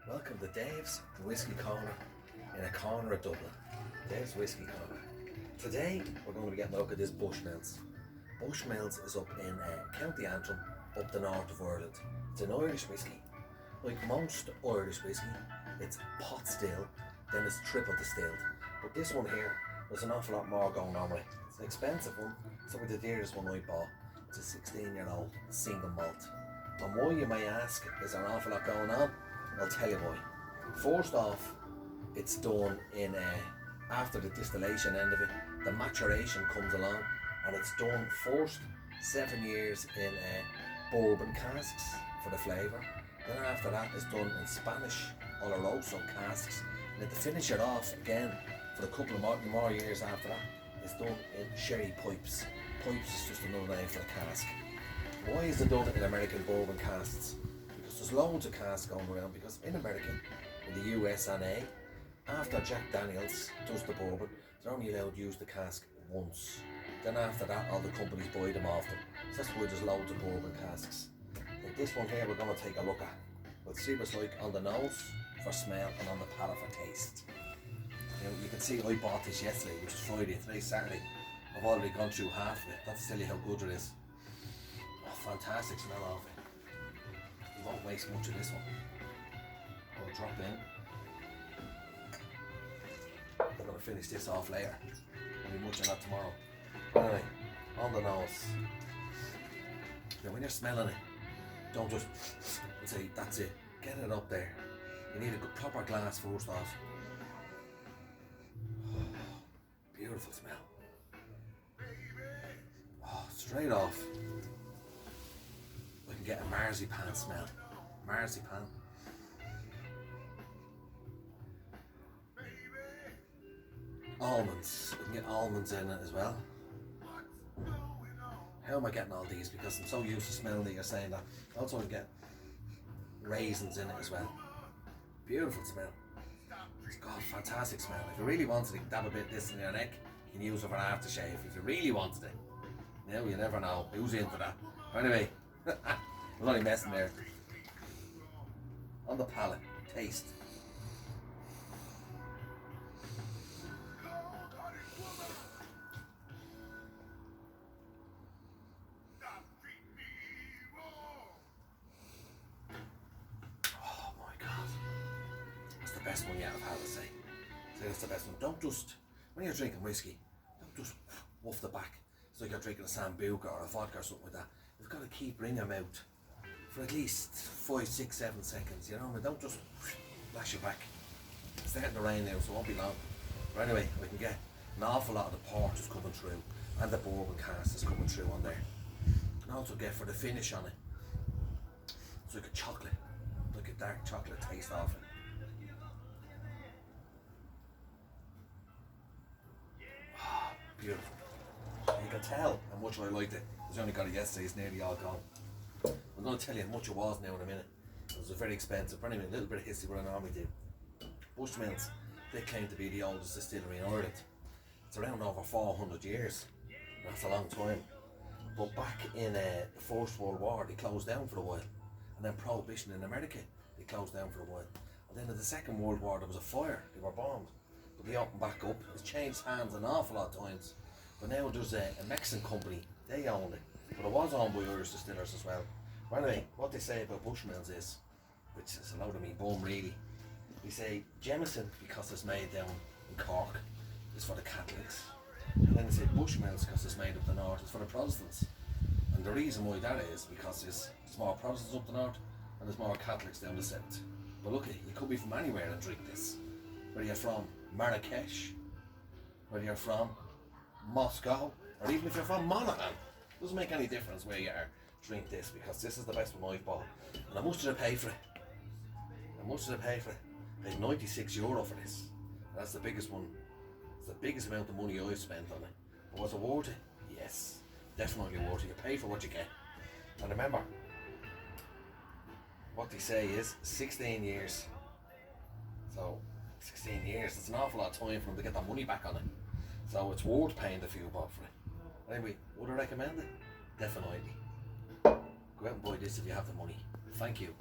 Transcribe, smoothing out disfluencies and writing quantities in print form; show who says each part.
Speaker 1: Welcome to Dave's Whiskey Corner in a corner of Dublin. Dave's Whiskey Corner. Today we're going to be getting a look at this Bushmills. Bushmills is up in County Antrim, up the north of Ireland. It's an Irish whiskey. Like most Irish whiskey, it's pot still, then it's triple distilled. But this one here, there's an awful lot more going on with it. It's an expensive one. It's probably the dearest one I bought. It's a 16-year-old single malt. And why, you may ask, is there an awful lot going on? I'll tell you why. First off, it's done in after the distillation end of it, the maturation comes along, and it's done first 7 years in bourbon casks for the flavour. Then after that, it's done in Spanish Oloroso casks. And then to finish it off again for a couple of more years after that, it's done in sherry pipes. Pipes is just another name for a cask. Why is it done in American bourbon casks? Because there's loads of casks going around, because in America, in the US and A, after Jack Daniels does the bourbon, they're only allowed to use the cask once. Then after that, all the companies buy them off them. So that's why there's loads of bourbon casks. Like this one here, we're going to take a look at. We'll see what it's like on the nose for smell and on the palate for taste. You can see I bought this yesterday, which is Friday. Today's Saturday. I've already gone through half of it. That's to tell you how good it is. Oh, fantastic smell of it. You won't waste much of this one. I'll drop in. I'm going to finish this off later. I'll be much of that tomorrow. Anyway, on the nose. Now when you're smelling it, don't just say, that's it. Get it up there. You need a good proper glass first off. Beautiful smell. Oh, straight off, I can get a marzipan smell. Marzipan. Almonds. We can get almonds in it as well. How am I getting all these? Because I'm so used to smelling that you're saying that. Also, I get raisins in it as well. Beautiful smell. It's got a fantastic smell. If you really wanted it, you can dab a bit of this in your neck. You can use it for an aftershave if you really wanted it. Now you never know who's into that. But anyway, I was only messing there. On the palate, taste. Oh my God, that's the best one yet I've had to say. That's the best one. Don't just, when you're drinking whiskey, don't just woof the back. It's like you're drinking a Sambuca or a vodka or something like that. You've got to keep bringing them out for at least 5, 6, 7 seconds, you know. I mean, don't just flash your back. It's starting to rain now, so it won't be long. But anyway, we can get an awful lot of the port is coming through, and the bourbon cast is coming through on there. And also get for the finish on it, it's like a chocolate, like a dark chocolate taste of it. Beautiful. You can tell how much I liked it. I only got it yesterday, it's nearly all gone. I'm going to tell you how much it was now in a minute. It was a very expensive, but anyway, a little bit of history what I normally do. Bushmills, they claim to be the oldest distillery in Ireland. It's around over 400 years. That's a long time. But back in the First World War, they closed down for a while. And then Prohibition in America, they closed down for a while. And then in the Second World War, there was a fire, they were bombed. But they opened back up. It's changed hands an awful lot of times. But now there's a Mexican company, they own it. But it was owned by Irish distillers as well. But anyway, what they say about Bushmills is, which is a load of me bum really, they say Jameson, because it's made down in Cork, is for the Catholics. And then they say Bushmills, because it's made up the north, is for the Protestants. And the reason why that is, because there's more Protestants up the north, and there's more Catholics down the south. But look, you could be from anywhere and drink this. Where you're from Marrakesh, where you're from Moscow, or even if you're from Monaghan, doesn't make any difference where you are. Drink this, because this is the best one I've bought. And how much did I pay for it? How much did I pay for it? I paid €96 for this. And that's the biggest one. It's the biggest amount of money I've spent on it. But was it worth it? Yes, definitely worth it. You pay for what you get. And remember, what they say is 16 years. So 16 years, it's an awful lot of time for them to get that money back on it. So it's worth paying the few bob for it. Anyway, would I recommend it? Definitely. Go out and buy this if you have the money. Thank you.